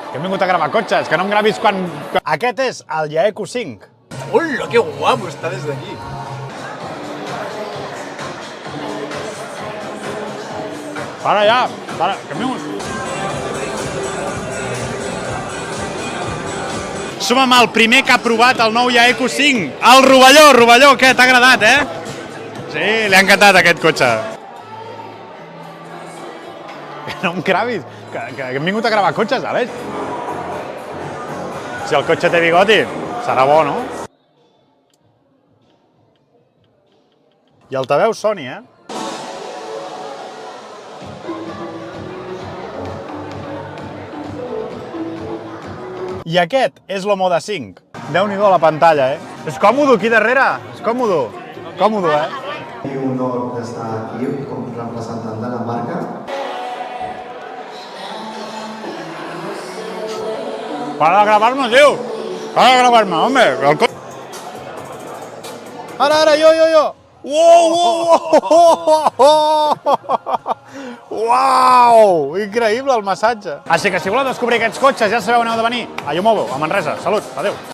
Que hem vingut a gravar cotxes, que no em gravis quan... Aquest és el Yaeku 5. Hola, que guapo està des d'aquí. Para ja, para, que hem vingut... Som amb el primer que ha provat el nou Yaeku 5. El Rovelló, què? T'ha agradat, eh? Sí, li ha encantat aquest cotxe. No em gravis, que hem vingut a gravar cotxes, Àlex. Si el cotxe té bigoti, serà bo, no? I altaveu Sony, eh? I aquest és l'Omoda 5. Déu-n'hi-do la pantalla, eh? És còmodo aquí darrere, és còmodo. Còmodo, eh? I un honor d'estar aquí com representant de la marca. Para de gravar-me, tio! Para de gravar-me, home! El cotxe... Ara, jo! Uau! Increïble el massatge. Així que si voleu descobrir aquests cotxes ja sabeu on heu de venir. A Yomobo, a Manresa. Salut, adeu.